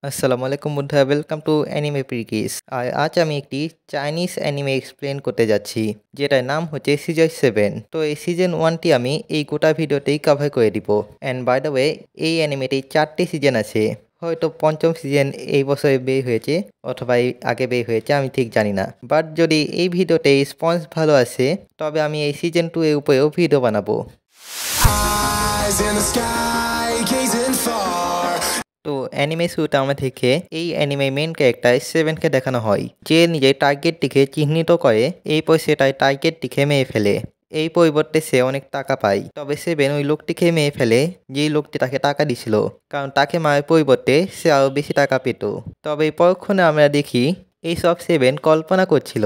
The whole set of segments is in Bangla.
আসসালামু আলাইকুম বন্ধুরা, ওয়েলকাম টু অ্যানিমে প্রিকিস। আর আজ আমি একটি চাইনিজ অ্যানিমে এক্সপ্লেন করতে যাচ্ছি, যেটার নাম হচ্ছে সিজন 7। তো এই সিজন 1টি আমি এই গোটা ভিডিওতেই কভার করে দিব। অ্যান্ড বাই দ্য ওয়ে, এই অ্যানিমেটি 4টি সিজন আছে। হয়তো পঞ্চম সিজন এই বছরে বের হয়েছে, অথবা আগে বের হয়েছে, আমি ঠিক জানি না। বাট যদি এই ভিডিওতে রেসপন্স ভালো আসে, তবে আমি এই সিজন 2 এর উপরেও ভিডিও বানাবো। Eyes in the sky, gazing far. তো অ্যানিমে শুরুতে আমরা থেকে এই অ্যানিমে মেন ক্যারেক্টার 7কে দেখানো হয়, যে নিজের টার্গেটটিকে চিহ্নিত করে এরপর সে তার টার্গেটটিকে মেরে ফেলে। এই পরিবর্তে সে অনেক টাকা পায়। তবে 7 ওই লোকটিকে মেরে ফেলে যেই লোকটি তাকে টাকা দিছিল, কারণ তাকে মারার পরিবর্তে সে আরও বেশি টাকা পেত। তবে পরক্ষণে আমরা দেখি এইসব 7 কল্পনা করছিল,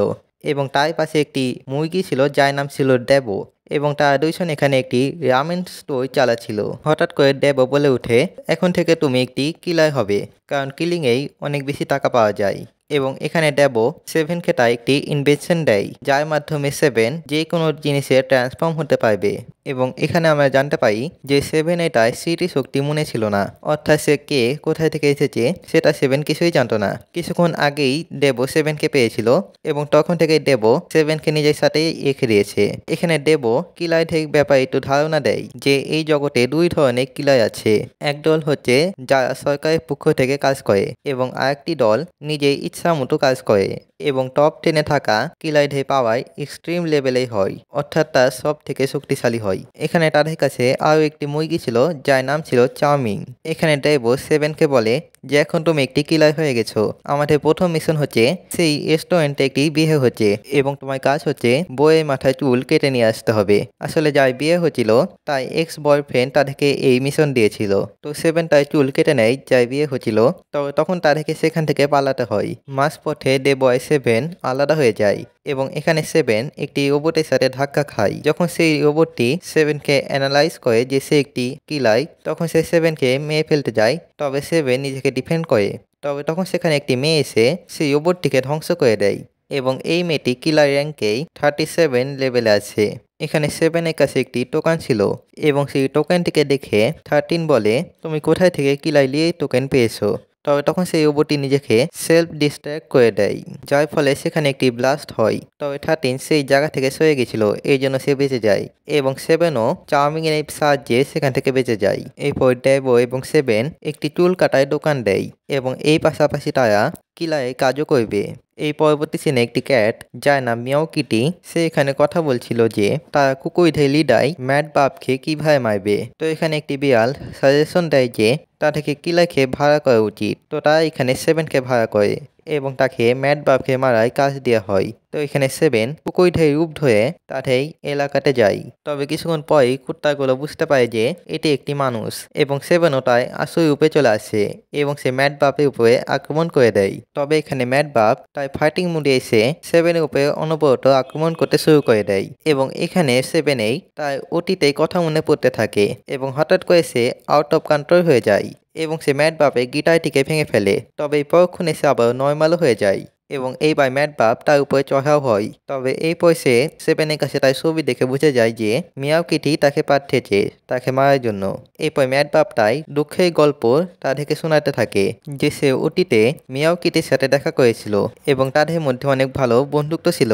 এবং তার পাশে একটি মুরগি ছিল যার নাম ছিল ডেবো, এবং তারা দুইজন এখানে একটি রামেন স্টোর চালাচ্ছিল। হঠাৎ করে ডেবো বলে উঠে, এখন থেকে তুমি একটি কিলার হবে, কারণ কিলিংয়েই অনেক বেশি টাকা পাওয়া যায়। এবং এখানে ডেবো 7কে তার একটি ইনভেনশন দেয়, যার মাধ্যমে 7 যে কোনো জিনিসে ট্রান্সফর্ম হতে পারবে। এবং এখানে আমরা জানতে পারি যে 7 এটার স্মৃতিশক্তি মনে ছিল না, অর্থাৎ সে কে কোথায় থেকে এসেছে সেটা 7 কিছুই জানতো না। কিছুক্ষণ আগেই ডেবো 7কে পেয়েছিল, এবং তখন থেকে ডেবো 7কে নিজের সাথেই রেখে দিয়েছে। এখানে ডেবো কিলার ব্যাপারে একটু ধারণা দেয় যে এই জগতে দুই ধরনের কিলার আছে। একদল হচ্ছে যারা সরকারের পক্ষ থেকে কাজ করে, এবং আরেকটি দল নিজের ইচ্ছা মতো কাজ করে, এবং টপ 10-এ থাকা কিলার পাওয়ার এক্সট্রিম লেভেলেই হয়, অর্থাৎ তার সব থেকে শক্তিশালী হয়। এখানে তাদের কাছে আরও একটি মুরগি ছিল যার নাম ছিল চাউমিন। এখানে ডেবো 7কে বলে যে এখন তুমি একটি কিলার হয়ে গেছো, আমাদের প্রথম মিশন হচ্ছে সেই রেস্টুরেন্টে একটি বিয়ে হচ্ছে, এবং তোমার কাজ হচ্ছে বইয়ের মাথায় চুল কেটে নিয়ে আসতে হবে। আসলে যার বিয়ে হচ্ছিল তাই এক্স বয়ফ্রেন্ড তাদেরকে এই মিশন দিয়েছিল। তো 7 তার চুল কেটে নেয় যার বিয়ে হচ্ছিল, তবে তখন তাদেরকে সেখান থেকে পালাতে হয়। মাঝপথে ডেবো 7 আলাদা হয়ে যায়, এবং এখানে 7 একটি রোবটের সাথে ধাক্কা খায়। যখন সেই রোবটটি 7কে অ্যানালাইজ করে যে সে একটি কিলার, তখন সে 7কে মেরে ফেলতে যায়, তবে 7 নিজেকে ডিফেন্ড করে। তবে তখন সেখানে একটি মেয়ে এসে সেই রোবটটিকে ধ্বংস করে দেয়, এবং এই মেয়েটি কিলার র্যাঙ্কেই 37 লেভেলে আছে। এখানে 7-এর কাছে একটি টোকেন ছিল, এবং সেই টোকেনটিকে দেখে 13 বলে, তুমি কোথায় থেকে কিলার নিয়ে টোকেন পেয়েছো। তবে তখন সেই রোবটটি নিজেকে সেলফ ডিস্ট্র্যাক্ট করে দেয়, যার ফলে সেখানে একটি ব্লাস্ট হয়। তবে 13 সেই জায়গা থেকে সরে গেছিল, এই জন্য সে বেঁচে যায়, এবং 7ও চাউমিনের সাহায্যে সেখান থেকে বেঁচে যায়। এরপর ডেবো এবং 7 একটি চুল কাটার দোকান দেয়, এবং এই পাশাপাশি তারা কিলারে কাজও করবে। এই পরবর্তী সিনে একটি ক্যাট যার নাম মিয়াও কিটি, সে এখানে কথা বলছিল যে তারা কুকুরদের লিডাই ম্যাড বাপকে কিভাবে মারবে। তো এখানে একটি বিড়াল সাজেশন দেয় যে তাদেরকে কিলারকে ভাড়া করা উচিত। তো তারা এখানে 7কে ভাড়া করে, এবং তাকে ম্যাড বাপকে মারায় কাজ দেওয়া হয়। তো এখানে 7 কুকুরদের রূপ ধরে তাদের এলাকাতে যায়। তবে কিছুক্ষণ পরেই কুত্তাগুলো বুঝতে পারে যে এটি একটি মানুষ, এবং 7ও তাই আসল রূপে চলে আসে, এবং সে ম্যাড বাপের উপরে আক্রমণ করে দেয়। তবে এখানে ম্যাড বাপ তাই ফাইটিং মুডে এসে 7-এর উপরে অনবরত আক্রমণ করতে শুরু করে দেয়, এবং এখানে 7 তার অতীতে কথা মনে পড়তে থাকে, এবং হঠাৎ করে সে আউট অফ কন্ট্রোল হয়ে যায়, এবং সে ম্যাড বাপের গিটারটিকে ভেঙে ফেলে। তবে এই পরক্ষণে সে আবার নর্মালও হয়ে যায়, এবং এইবার ম্যাড বাপ তার উপরে চড়াও হয়। তবে এই পয়সে 7-এর কাছে তার ছবি দেখে বুঝে যায় যে মিয়াও কিটি তাকে পাঠিয়েছে তাকে মারার জন্য। এরপর ম্যাড বাপ তাই দুঃখের গল্প তাদেরকে শোনাতে থাকে, যে সে অতীতে মিয়াও কিটির সাথে দেখা করেছিল, এবং তাদের মধ্যে অনেক ভালো বন্ধুত্ব ছিল।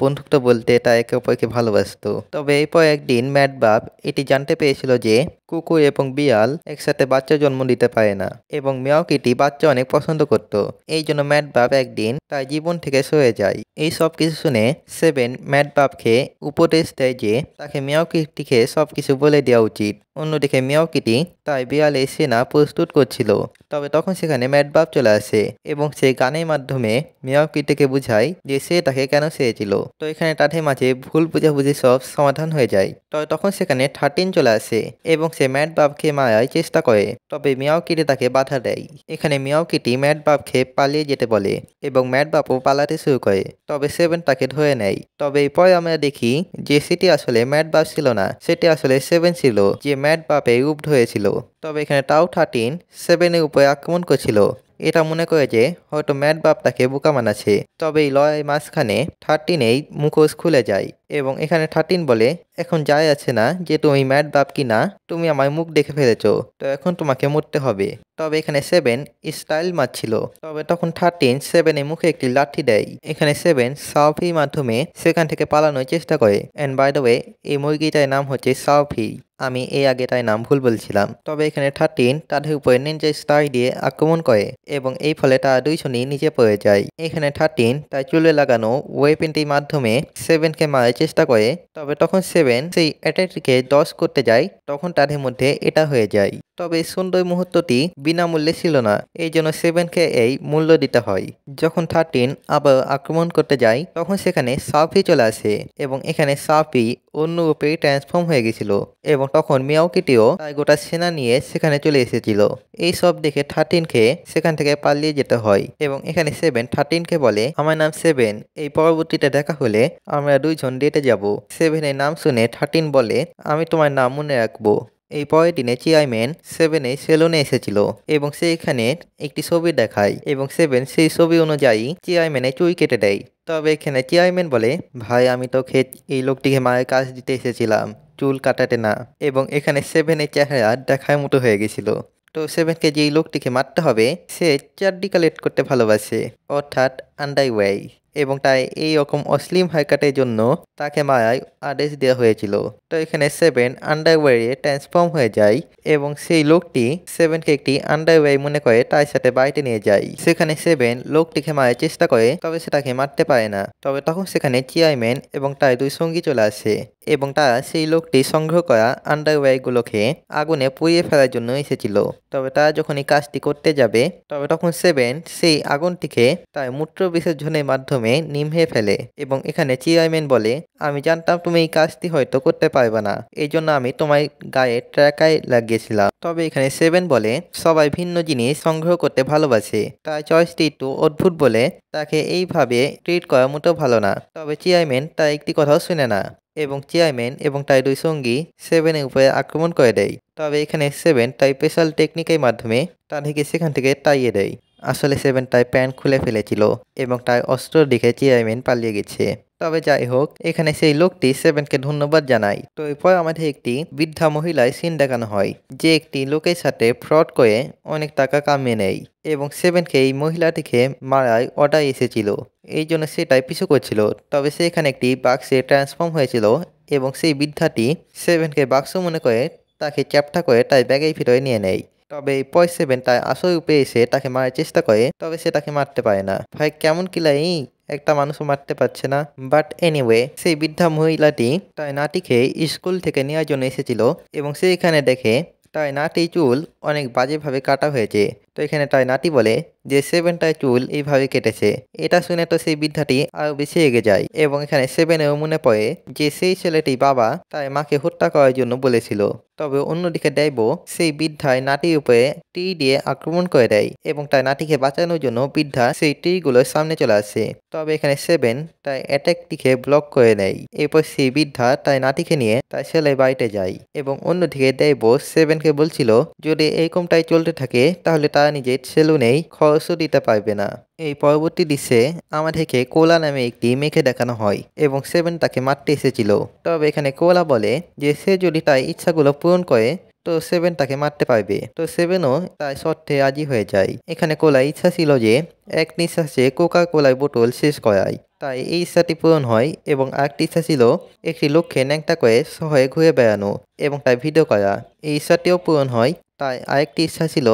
বন্ধুত্ব বলতে তা একে অপরকে ভালোবাসতো। তবে এরপর একদিন ম্যাড বাপ এটি জানতে পেরেছিল যে কুকুর এবং বিড়াল একসাথে বাচ্চা জন্ম দিতে পারে না, এবং মিয়াও কিটি বাচ্চা অনেক পছন্দ করত। এই জন্য ম্যাড বাপ একদিন তার জীবন থেকে সরে যায়। এই সব কিছু শুনে 7 ম্যাড বাপকে উপদেশ দেয় যে তাকে মিয়াও কিটিকে সবকিছু বলে দেওয়া উচিত। অন্যদিকে মিয়াও কিটি তাই বিড়ালের সেনা প্রস্তুত করছিল। তবে তখন সেখানে ম্যাড বাপ চলে আসে, এবং সে গানের মাধ্যমে মিয়াও কিটিকে বুঝায় যে সে তাকে কেন চেয়েছিল। তো এখানে তাদের মাঝে ভুল বুঝাবুঝি সব সমাধান হয়ে যায়। তবে তখন সেখানে 13 চলে আসে, এবং সে ম্যাড বাপকে মারার চেষ্টা করে, তবে মিয়াও কিটি তাকে বাধা দেয়। এখানে মিয়াও কিটি ম্যাড বাপকে পালিয়ে যেতে বলে, এবং ম্যাড বাপও পালাতে শুরু করে। তবে 7 তাকে ধরে নেয়। তবে এরপরে আমরা দেখি যে সেটি আসলে ম্যাড বাপ ছিল না, সেটি আসলে 7 ছিল যে ম্যাড বাপে রূপ ধরেছিল। তবে এখানে তাও 13 7-এর উপরে আক্রমণ করছিল, এটা মনে করে যে হয়তো ম্যাড বাপ তাকে বোকা বানাচ্ছে। তবে এই লড়াই মাঝখানে 13 এই মুখোশ খুলে যায় এবং এখানে 13 বলে, এখন যায় আছে না যে তুমি ম্যাড বাপ কি না, তুমি আমার মুখ দেখে ফেলেছো, তো এখন তোমাকে মরতে হবে। তবে এখানে 7 স্টাইল মারছিল। তবে তখন 13 7 এর মুখে একটি লাঠি দেয়। এখানে 7 সাউফির মাধ্যমে সেখান থেকে পালানোর চেষ্টা করে। অ্যান্ড বাই দ্য ওয়ে, এই মুরগিটার নাম হচ্ছে সাউফি। আমি এই আগে তাই নাম ভুল বলছিলাম। তবে এখানে 13 তাদের উপরে নিনজা স্টাইল দিয়ে আক্রমণ করে এবং এই ফলে তারা দুইজনই নিচে পড়ে যায়। এখানে 13 তার চুলে লাগানো ওয়েপেনটির মাধ্যমে 7কে মারার চেষ্টা করে। তবে তখন 7 সেই অ্যাটাকটিকে ডজ করতে যায়, তখন তাদের মধ্যে এটা হয়ে যায়। তবে এই সুন্দর মুহূর্তটি বিনামূল্যে ছিল না, এই জন্য 7কে এই মূল্য দিতে হয়। যখন 13 আবার আক্রমণ করতে যায়, তখন সেখানে সাফি চলে আসে এবং এখানে সাফি অন্য রূপে ট্রান্সফর্ম হয়ে গেছিল এবং তখন মিয়াওকিটিও তার গোটা সেনা নিয়ে সেখানে চলে এসেছিল। এই সব দেখে 13কে সেখান থেকে পালিয়ে যেতে হয় এবং এখানে 7 13কে বলে, আমার নাম 7, এই পরবর্তীতে দেখা হলে আমরা দুইজন ডেটে যাব। 7 এর নাম শুনে 13 বলে, আমি তোমার নাম মনে রাখবো। এই পরের দিনে চেয়ারম্যান 7 এই সেলুনে এসেছিল এবং সে এখানে একটি ছবি দেখায় এবং 7 সেই ছবি অনুযায়ী চেয়ারম্যানের চুল কেটে দেয়। তবে এখানে চেয়ারম্যান বলে, ভাই আমি তোকে এই লোকটিকে মায়ের কাজ দিতে এসেছিলাম, চুল কাটাতে না। এবং এখানে 7 এর চেহারা দেখার মতো হয়ে গেছিল। তো 7কে যেই লোকটিকে মারতে হবে সে চাড্ডি কালেক্ট করতে ভালোবাসে, অর্থাৎ আন্ডারওয়্যার, এবং তাই এই রকম অশ্লীল হারকাটের জন্য তাকে মারার আদেশ দেওয়া হয়েছিল। তো এখানে 7 আন্ডারওয়্যারে ট্রান্সফর্ম হয়ে যায় এবং সেই লোকটি 7কে একটি আন্ডারওয়্যার মনে করে তার সাথে বাড়িতে নিয়ে যায়। সেখানে 7 লোকটিকে মারার চেষ্টা করে, তবে সে তাকে মারতে পারে না। তবে তখন সেখানে চেয়ারম্যান এবং তার দুই সঙ্গী চলে আসে এবং তারা সেই লোকটি সংগ্রহ করা আন্ডারওয়্যারগুলোকে আগুনে পুড়িয়ে ফেলার জন্য এসেছিল। তবে তারা যখন এই কাজটি করতে যাবে, তবে তখন 7 সেই আগুনটিকে তার মূত্র বিসর্জনের মাধ্যমে নিভিয়ে ফেলে এবং এখানে চেয়ারম্যান বলে, আমি জানতাম তুমি এই কাজটি হয়তো করতে পারবে না, এই জন্য আমি তোমার গায়ে ট্র্যাকার লাগিয়েছিলাম। তবে এখানে 7 বলে, সবাই ভিন্ন জিনিস সংগ্রহ করতে ভালোবাসে, তার চয়েসটি একটু অদ্ভুত বলে তাকে এইভাবে ট্রিট করা মোটেও ভালো না। তবে চেয়ারম্যান তার একটি কথাও শুনে না এবং চেয়ারম্যান এবং তার দুই সঙ্গী 7 এর উপরে আক্রমণ করে দেয়। তবে এখানে 7 তার স্পেশাল টেকনিকের মাধ্যমে তাদেরকে সেখান থেকে তাড়িয়ে দেয়। আসলে 7 তার প্যান্ট খুলে ফেলেছিল এবং তার অস্ত্র দেখে চেয়ারম্যান পালিয়ে গেছে। তবে যাই হোক, এখানে সেই লোকটি 7কে ধন্যবাদ জানায়। তো এরপর আমাদের একটি বৃদ্ধা মহিলার সিন দেখানো হয়, যে একটি লোকের সাথে ফ্রড করে অনেক টাকা কামিয়ে নেয় এবং 7কে এই মহিলাটিকে মারার অর্ডার এসেছিল, এই জন্য সেটাই পিছু করছিল। তবে সে এখানে একটি বাক্সে ট্রান্সফর্ম হয়েছিল এবং সেই বৃদ্ধাটি 7কে বাক্স মনে করে তাকে চ্যাপ্টা করে তার ব্যাগের ভিতরে নিয়ে নেয়। তবে এরপর 7 তার আসল রূপে এসে তাকে মারার চেষ্টা করে, তবে সে তাকে মারতে পারে না। ভাই কেমন কিলাই, একটা মানুষও মারতে পারছে না। বাট এনিওয়ে, সেই বৃদ্ধা মহিলাটি তার নাতিকে স্কুল থেকে নেওয়ার জন্য এসেছিল এবং সে এখানে দেখে তার নাতির চুল অনেক বাজেভাবে কাটা হয়েছে। তো এখানে তার নাতি বলে যে 7 তার চুল এইভাবে কেটেছে। এটা শুনে তো সেই বৃদ্ধাটি আরো বেশি এগিয়ে যায় এবং এখানে 7-এও মনে পড়ে যে সেই ছেলেটি বাবা তার মাকে হত্যা করার জন্য বলেছিল। তবে অন্যদিকে দেব সেই বৃদ্ধার নাতির উপরে টি দিয়ে আক্রমণ করে দেয় এবং তার নাতিকে বাঁচানোর জন্য বৃদ্ধা সেই টিগুলোর সামনে চলে আসে। তবে এখানে 7 তার অ্যাটাকটিকে ব্লক করে দেয়। এরপর সেই বৃদ্ধা তার নাতিকে নিয়ে তার ছেলের বাড়িতে যায় এবং অন্যদিকে দেব 7কে বলছিল যদি এইরকমটাই চলতে থাকে তাহলে তারা নিজের সেলুনেই খরচও দিতে পারবে না। এই পরবর্তী দৃশ্যে আমাদেরকে কোলা নামে একটি মেয়েকে দেখানো হয় এবং 7 তাকে মারতে এসেছিল। তবে এখানে কোলা বলে যে সে যদি তার ইচ্ছাগুলো পূরণ করে তো 7 তাকে মারতে পারবে। তো 7ও তার শর্তে রাজি হয়ে যায়। এখানে কোলার ইচ্ছা ছিল যে এক নিঃশ্বাসে কোকা কোলার বোতল শেষ করায়, তাই এই ইচ্ছাটি পূরণ হয় এবং আরেকটি ইচ্ছা ছিল একটি লোককে ন্যাংটা করে শহরে ঘুরে বেড়ানো এবং তার ভিডিও করা। এই ইচ্ছাটিও পূরণ হয়। তাই আরেকটি ইচ্ছা ছিল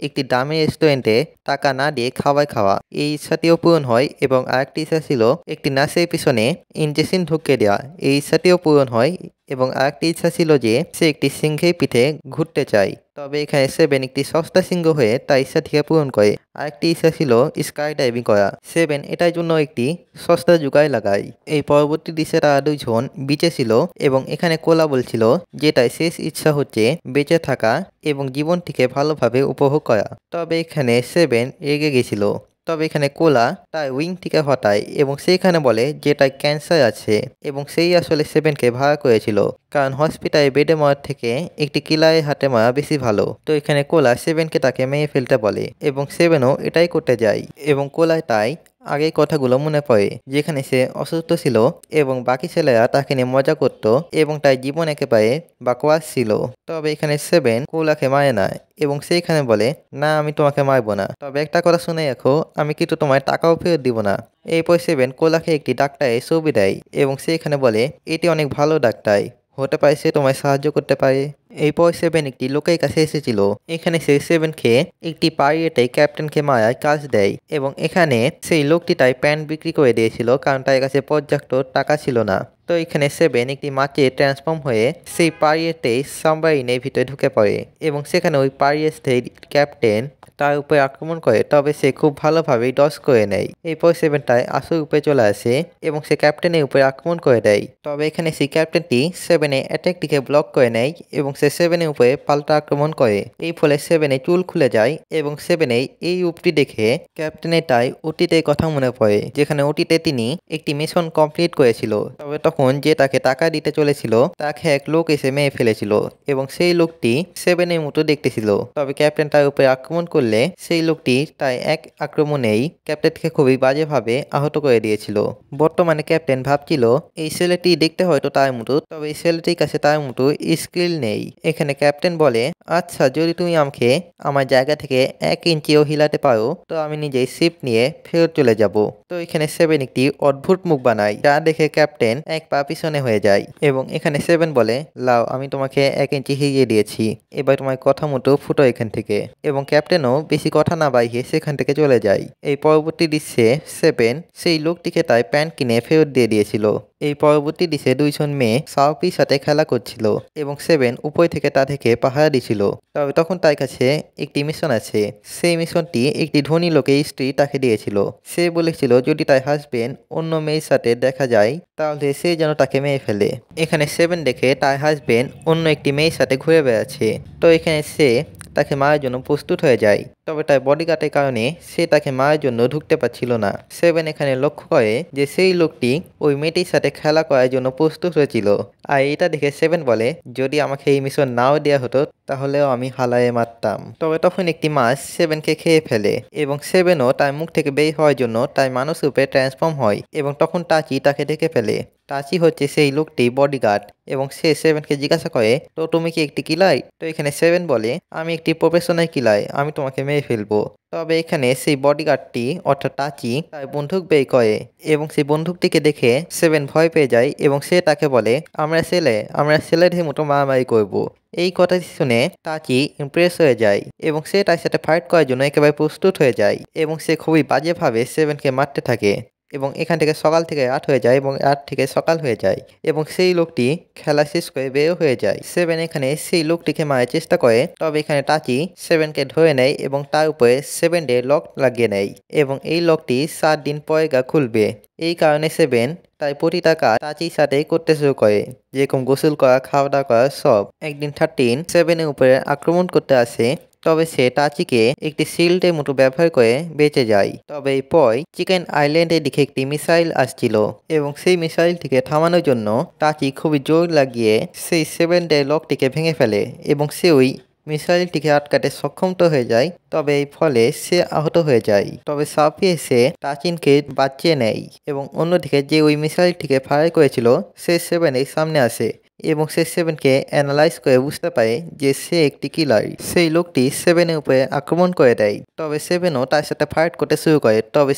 একটি দামি রেস্টুরেন্টে টাকা না দিয়ে খাবার খাওয়া। এই ইচ্ছাটিও পূরণ হয় এবং আরেকটি ইচ্ছা ছিল একটি নার্সের পিছনে ইঞ্জেকশন ঢুকিয়ে দেওয়া। এই ইচ্ছাটিও পূরণ হয় এবং আরেকটি ইচ্ছা ছিল যে সে একটি সিংহের পিঠে ঘুরতে চায়। তবে এখানে 7 একটি সস্তা সিংহ হয়ে তার ইচ্ছাটিকে পূরণ করে। আরেকটি ইচ্ছা ছিল স্কাই ডাইভিং করা। 7 এটার জন্য একটি সস্তা জোগাড় লাগায়। এই পরবর্তী দৃশ্যে তারা দুইজন বিচে ছিল এবং এখানে কোলা বলছিল যে তার শেষ ইচ্ছা হচ্ছে বেঁচে থাকা এবং জীবনটিকে ভালোভাবে উপভোগ করা। তবে এখানে 7 রেগে গেছিল তবে এখানে কোলা তার উইংটিকে হটায় এবং সেইখানে বলে যে তার ক্যান্সার আছে এবং সেই আসলে সেভেনকে ভাড়া করেছিল, কারণ হসপিটালে বেডে মরার থেকে একটি কিলারের হাতে মারা বেশি ভালো। তো এখানে কোলা সেভেনকে তাকে মেরে ফেলতে বলে এবং সেভেনও এটাই করতে যায় এবং কোলায় তাই আগের কথাগুলো মনে পড়ে যেখানে সে অসুস্থ ছিল এবং বাকি ছেলেরা তাকে নিয়ে মজা করত এবং তার জীবন একেবারে বাকওয়াস ছিল। তবে এখানে সেভেন কোলাকে মারে না এবং সেইখানে বলে, না আমি তোমাকে মারবো না, তবে একটা কথা শুনে রাখো, আমি কিন্তু তোমার টাকাও ফেরত দিব না। এরপর সেভেন কোলাকে একটি ডাক্তারের ছবি দেয় এবং সেইখানে বলে এটি অনেক ভালো ডাক্তার, হতে পারে সে তোমায় সাহায্য করতে পারে। এরপর সেভেন একটি লোকের কাছে এসেছিল, এখানে সে সেভেনকে একটি পাইরেটে ক্যাপ্টেনকে মারার কাজ দেয় এবং এখানে সেই লোকটি তাই প্যান্ট বিক্রি করে দিয়েছিল কারণ তার কাছে পর্যাপ্ত টাকা ছিল না। তো এখানে সেভেন একটি মাছে ট্রান্সফর্ম হয়ে সেই পাইরেটের সাবমারিনের ভিতরে ঢুকে পড়ে এবং সেখানে ওই পাইরেটের ক্যাপ্টেন তার উপরে আক্রমণ করে, তবে সে খুব ভালোভাবেই ডজ করে নেয়। এরপর সেভেন তার আসল উপরে চলে আসে এবং সে ক্যাপ্টেনের উপরে আক্রমণ করে দেয়। তবে এখানে সেই ক্যাপ্টেনটি সেভেনের অ্যাটাকটিকে ব্লক করে নেয় এবং সে সেভেনের উপরে পাল্টা আক্রমণ করে। এই ফলে সেভেনের চুল খুলে যায় এবং সেভেনের এই রূপটি দেখে ক্যাপ্টেনের তাই অতীতের কথা মনে পড়ে, যেখানে অতীতে তিনি একটি মিশন কমপ্লিট করেছিল। তবে তখন যে তাকে টাকা দিতে চলেছিল তাকে এক লোক এসে মেরে ফেলেছিল এবং সেই লোকটি সেভেনের মতো দেখতে ছিল। তবে ক্যাপ্টেন তার উপরে আক্রমণ করলে সেই লোকটি তাই এক আক্রমণেই ক্যাপ্টেনকে খুবই বাজেভাবে আহত করে দিয়েছিল। বর্তমানে ক্যাপ্টেন ভাবছিল এই ছেলেটি দেখতে হয়তো তার মতো, তবে এই ছেলেটির কাছে তার মতো স্কিল নেই। এখানে ক্যাপ্টেন বলে, আচ্ছা যদি তুমি আমাকে আমার জায়গা থেকে 1 ইঞ্চিও হিলাতে পারো তো আমি নিজেই শিপ নিয়ে ফেরত চলে যাব। তো এখানে সেভেন একটি অদ্ভুত মুখ বানায় যা দেখে ক্যাপ্টেন এক পা পিছনে হয়ে যায় এবং এখানে সেভেন বলে, লাও আমি তোমাকে 1 ইঞ্চি হিরিয়ে দিয়েছি, এবার তোমার কথা মতো ফুটো এখান থেকে। এবং ক্যাপ্টেনও বেশি কথা না বাড়িয়ে সেখান থেকে চলে যায়। এই পরবর্তী দৃশ্যে সেভেন সেই লোকটিকে তাই প্যান্ট কিনে ফেরত দিয়ে দিয়েছিল। এই পরবর্তী দৃশ্যে দুইজন মেয়ে সাউপির সাথে খেলা করছিল এবং সেভেন উপর থেকে তাদেরকে পাহারা দিছিল। তবে তখন তার কাছে একটি মিশন আছে, সেই মিশনটি একটি ধনী লোকের স্ত্রী তাকে দিয়েছিল। সে বলেছিল যদি তার হাজবেন্ড অন্য মেয়ের সাথে দেখা যায় তাহলে সে যেন তাকে মেরে ফেলে। এখানে সেভেন দেখে তার হাজবেন্ড অন্য একটি মেয়ের সাথে ঘুরে বেড়াচ্ছে, তো এখানে সে তাকে মারার জন্য প্রস্তুত হয়ে যায়। তবে তার বডিগার্ডের কারণে সে তাকে মারার জন্য ঢুকতে পারছিল না। সেভেন এখানে লক্ষ্য করে যে সেই লোকটি ওই মেয়েটির সাথে খেলা করার জন্য প্রস্তুত হয়েছিল। আর এটা দেখে সেভেন বলে, যদি আমাকে এই মিশন নাও দেওয়া হতো তাহলেও আমি হালায়ে মারতাম। তবে তখন একটি মাছ সেভেনকে খেয়ে ফেলে এবং সেভেনও তার মুখ থেকে বের হওয়ার জন্য তার মানুষ রূপে ট্রান্সফর্ম হয় এবং তখন টাচি তাকে দেখে ফেলে। টাচি হচ্ছে সেই লোকটি বডিগার্ড এবং সে সেভেনকে জিজ্ঞাসা করে, তো তুমি কি একটি কিলাই? তো এখানে সেভেন বলে, আমি একটি প্রফেশনাল কিলাই, আমি তোমাকে মেরে ফেলবো। তবে এখানে সেই বডিগার্ডটি অর্থাৎ টাচি তার বন্দুক বের করে এবং সেই বন্দুকটিকে দেখে সেভেন ভয় পেয়ে যায় এবং সে তাকে বলে, আমরা ছেলেদের মতো মারামারি করবো। এই কথাটি শুনে টাচি ইমপ্রেস হয়ে যায় এবং সে তার সাথে ফাইট করার জন্য একেবারে প্রস্তুত হয়ে যায় এবং সে খুবই বাজেভাবে সেভেনকে মারতে থাকে এবং এখান থেকে সকাল থেকে রাত হয়ে যায় এবং রাত থেকে সকাল হয়ে যায় এবং সেই লোকটি খেলা শেষ করে বের হয়ে যায়। সেভেন এখানে সেই লোকটিকে মারার চেষ্টা করে, তবে এখানে টাচি সেভেনকে ধরে নেয় এবং তার উপরে 7 ডে লক লাগিয়ে নেয় এবং এই লকটি 7 দিন পরে খুলবে। এই কারণে সেভেন তাই প্রতিটা কাজ টাচির সাথে করতে শুরু করে, যেরকম গোসল করা, খাওয়া দাওয়া করা সব। একদিন 13 সেভেনের উপরে আক্রমণ করতে আসে, তবে সে টাচিকে একটি শিল্ডের মতো ব্যবহার করে বেঁচে যায়। তবে এরপর চিকেন আইল্যান্ডের দিকে একটি মিসাইল আসছিল এবং সেই মিসাইলটিকে থামানোর জন্য টাচি খুবই জোর লাগিয়ে সেই 7 ডে লকটিকে ভেঙে ফেলে এবং সে ওই মিসাইলটিকে আটকাতে সক্ষম তো হয়ে যায়, তবে এই ফলে সে আহত হয়ে যায়। তবে সাফি এসে টাচিনকে বাঁচিয়ে নেয় এবং অন্যদিকে যে ওই মিসাইলটিকে ফায়ার করেছিল সে সেভেনের সামনে আসে এবং সে সেভেনকে অ্যানালাইজ করে বুঝতে পারে যে সে একটি কিলার। সেই লোকটি সেভেনের উপরে আক্রমণ করে দেয়, তবে সেভেনও তার সাথে ফাইট করতে শুরু করে। তবে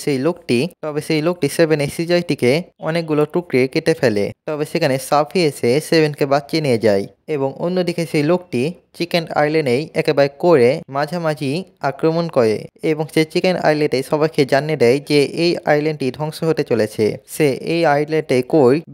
সেই লোকটি সেভেনের সিজয়টিকে অনেকগুলো টুকরে কেটে ফেলে। তবে সেখানে সাফি এসে সেভেনকে বাঁচিয়ে নিয়ে যায় এবং অন্যদিকে সেই লোকটি চিকেন আইল্যান্ডেই একেবারে করে মাঝামাঝি আক্রমণ করে এবং সে চিকেন আইল্যান্ডে সবাইকে জানিয়ে দেয় যে এই আইল্যান্ডটি ধ্বংস হতে চলেছে। সে এই আইল্যান্ডে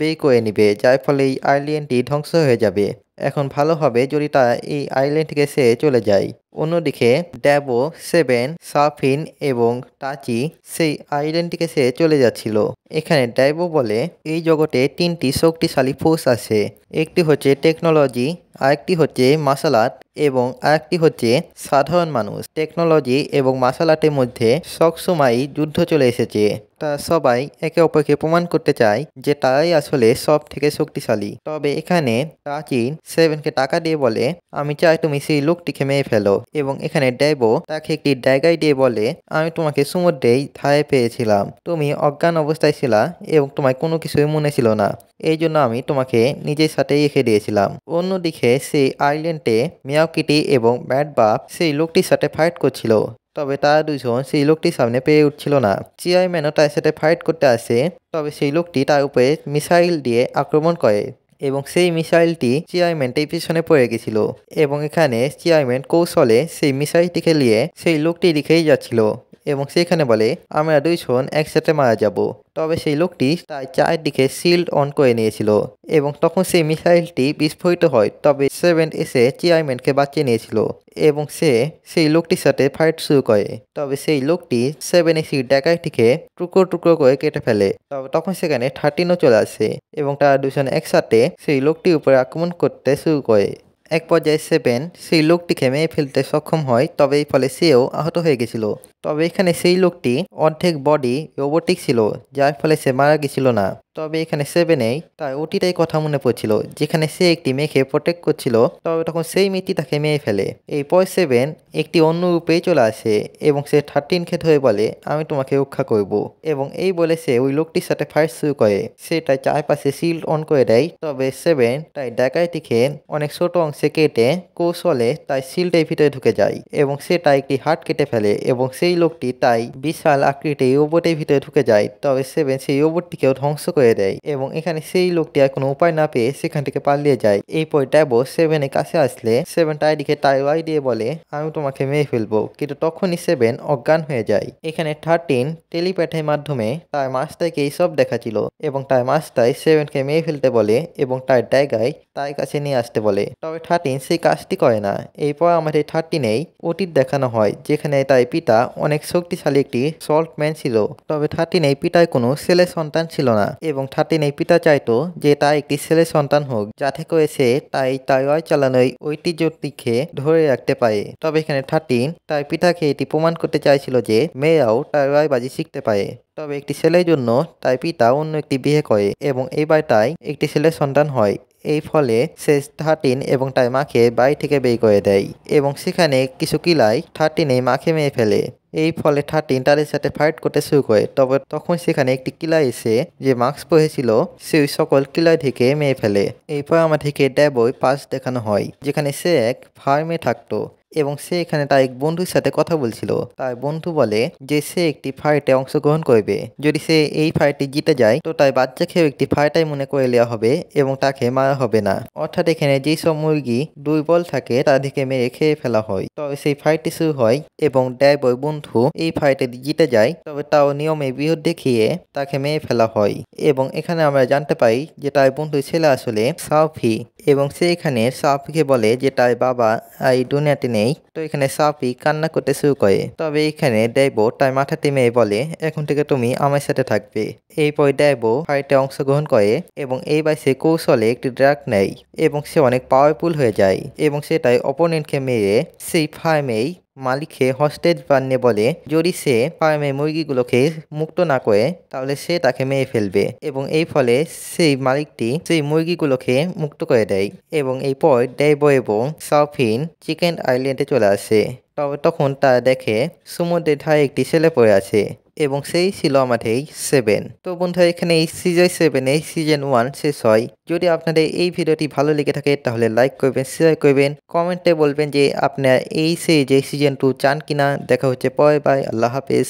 বের করে নিবে, যার ফলে এই আইল্যান্ডটি ধ্বংস হয়ে যাবে। এখন ভালো হবে যদি তা এই আইল্যান্ড থেকে সে চলে যায়। অন্যদিকে ড্যাবো, সেভেন, সাফিন এবং টাচি সেই আইল্যান্ড থেকে সে চলে যাচ্ছিল। এখানে ড্যাবো বলে, এই জগতে 3টি শক্তিশালী ফোর্স আছে, একটি হচ্ছে টেকনোলজি, আরেকটি হচ্ছে মার্শাল আর্ট এবং আরেকটি হচ্ছে সাধারণ মানুষ। টেকনোলজি এবং মার্শাল আর্টের মধ্যে সবসময়ই যুদ্ধ চলে এসেছে। তা সবাই একে অপরকে প্রমাণ করতে চায় যে তারাই আসলে সব থেকে শক্তিশালী। তবে এখানে প্রাচীন সেভেনকে টাকা দিয়ে বলে, আমি চাই তুমি সেই লোকটিকে মেরে ফেলো। এবং এখানে ডেবো তাকে একটি ড্যাগাই দিয়ে বলে, আমি তোমাকে সমুদ্রেই ধারে পেয়েছিলাম, তুমি অজ্ঞান অবস্থায় ছিলা এবং তোমার কোনো কিছুই মনে ছিল না, এই জন্য আমি তোমাকে নিজের সাথে রেখে দিয়েছিলাম। অন্যদিকে সেই আইল্যান্ডে মিয়াও কিটি এবং ব্যাড বাপ সেই লোকটির সাথে ফাইট করছিল। তবে তারা দুজন সেই লোকটির সামনে পেয়ে উঠছিল না। চেয়ারম্যানও তার সাথে ফাইট করতে আসে, তবে সেই লোকটি তার উপরে মিসাইল দিয়ে আক্রমণ করে এবং সেই মিসাইলটি চেয়ারম্যানটির পিছনে পড়ে গেছিল এবং এখানে চেয়ারম্যান কৌশলে সেই মিসাইলটিকে নিয়ে সেই লোকটির দিকেই যাচ্ছিল এবং সেখানে বলে, আমরা দুইজন একসাথে মারা যাব। তবে সেই লোকটি তার চারদিকে শিল্ড অন করে নিয়েছিল এবং তখন সেই মিসাইলটি বিস্ফোরিত হয়। তবে সেভেন এসে চেয়ারম্যানকে বাঁচিয়ে নিয়েছিল এবং সে সেই লোকটির সাথে ফাইট শুরু করে। তবে সেই লোকটি সেভেন এসি ড্যাগাইটিকে টুকরো টুকরো করে কেটে ফেলে। তবে তখন সেখানে 13ও চলে আসে এবং তারা দুজন একসাথে সেই লোকটির উপরে আক্রমণ করতে শুরু করে। এক পর্যায়ে সেভেন সেই লোকটিকে মেরে ফেলতে সক্ষম হয়, তবে এই ফলে সেও আহত হয়ে গেছিল। তবে এখানে সেই লোকটি অর্ধেক বডি রোবোটিক ছিল, যার ফলে সে মারা গেছিল না। তবে এখানে সেভেনেই তার ওটিটাই কথা মনে পড়ছিল, যেখানে সে একটি মেয়েকে প্রোটেক্ট করছিল। তবে তখন সেই মেয়েটি তাকে মেরে ফেলে। এরপর সেভেন একটি অন্য রূপেই চলে আসে এবং সে 13কে ধরে বলে, আমি তোমাকে রক্ষা করব। এবং এই বলে সে ওই লোকটির সাথে ফাইট শুরু করে। সে তার চারপাশে শিল্ড অন করে দেয়। তবে সেভেন তাই ডাকাইটিকে অনেক ছোট অংশে কেটে কৌশলে তাই শিল্ডের ভিতরে ঢুকে যায় এবং সে তাই একটি হাত কেটে ফেলে এবং সেই লোকটি তাই বিশাল আকৃতির রোবটের ভিতরে ঢুকে যায়। তবে সেভেন সেই রোবটটিকেও ধ্বংস করে দেয় এবং এখানে সেই লোকটি আর কোনো উপায় না পেয়ে সেখান থেকে পালিয়ে যায়। এরপর ড্যাবো সেভেনের কাছে আসলে সেভেন তার দিকে টাইওয়াই দিয়ে বলে, আমি তোমাকে মেরে ফেলবো। কিন্তু তখনই সেভেন অজ্ঞান হয়ে যায়। এখানে 13 টেলিপ্যাথের মাধ্যমে তার মাস্টারকে এইসব দেখাচ্ছিল এবং তার মাস্টার সেভেনকে মেরে ফেলতে বলে এবং তার ড্যাগাই তার কাছে নিয়ে আসতে বলে। তবে 13 সেই কাজটি করে না। এরপর আমাদের 13 অতীত দেখানো হয়, যেখানে তার পিতা অনেক শক্তিশালী একটি সল্টম্যান ছিল। তবে 13 পিতার কোনো ছেলে সন্তান ছিল না এবং 13 পিতা চাইতো যে তার একটি ছেলে সন্তান হোক, যাতে করে সে তাই টাইওয়াই চালানোর ঐতিহ্যটিকে ধরে রাখতে পারে। তবে এখানে 13 তার পিতাকে এটি প্রমাণ করতে চাইছিল যে মেয়েরাও টাইওয়াই বাজি শিখতে পারে। তবে একটি ছেলের জন্য তার পিতা অন্য একটি বিয়ে করে এবং এবার তাই একটি ছেলের সন্তান হয়। এই ফলে সে 13 এবং তার মাকে বাড়ি থেকে বের করে দেয় এবং সেখানে কিছু কিলাই 13 মাকে মেরে ফেলে। এই ফলে 13 তাদের সাথে ফাইট করতে শুরু করে। তবে তখন সেখানে একটি কিলার এসে যে মাস্ক পরেছিল সেই সকল কিলার থেকে মেরে ফেলে। এরপর আমাদেরকে ড্যাবোর পাস দেখানো হয়, যেখানে সে এক ফার্মে থাকতো এবং সে এখানে তার এক বন্ধুর সাথে কথা বলছিল। তার বন্ধু বলে যে সে একটি ফাইটে অংশগ্রহণ করবে, যদি সে এই ফাইটে জিতে যায় তো তার বাচ্চাকেও একটি ফাইটাই মনে করে নেওয়া হবে এবং তাকে মারা হবে না। অর্থাৎ এখানে যেই সব মুরগি দুর্বল থাকে তাদেরকে মেরে খেয়ে ফেলা হয়। তবে সেই ফাইটটি শুরু হয় এবং ড্যাবর বন্ধু এই ফাইটে জিতে যায়, তবে তাও নিয়মের বিরুদ্ধে খেয়ে তাকে মেরে ফেলা হয়। এবং এখানে আমরা জানতে পাই যে তার বন্ধুর ছেলে আসলে সাউফি এবং সে এখানে সাউফিকে বলে যে তার বাবা এই দুনিয়াতে নেই। তো এখানে সাউফি কান্না করতে শুরু করে। তবে এখানে ড্যাবো তার মাথাতে মেয়ে বলে, এখন থেকে তুমি আমার সাথে থাকবে। এরপর ড্যাবো ফাইটে অংশগ্রহণ করে এবং এইবার সে কৌশলে একটি ড্রাগ নেয় এবং সে অনেক পাওয়ারফুল হয়ে যায় এবং সে তার অপোনেন্টকে মেরে সেই ফার্মেই মালিককে হস্টেজ বানিয়ে বলে, যদি সে ফার্মের মুরগিগুলোকে মুক্ত না করে তাহলে সে তাকে মেরে ফেলবে এবং এই ফলে সেই মালিকটি সেই মুরগিগুলোকে মুক্ত করে দেয় এবং এরপর ড্যাবো এবং সাউফিন চিকেন আইল্যান্ডে চলে আসে। তবে তখন তারা দেখে সমুদ্রের ধারে একটি ছেলে পড়ে আছে এবং সেই ছিল আমাদের 7। তো বন্ধুরা, এখানে এই সিজন 7 সিজন 1 শেষ হয়। যদি আপনাদের এই ভিডিওটি ভালো লেগে থাকে তাহলে লাইক করবেন, শেয়ার করবেন, কমেন্টে বলবেন যে আপনারা এই সিরিজে সিজন 2 চান কিনা। দেখা হচ্ছে পরে। বাই, আল্লাহ হাফেজ।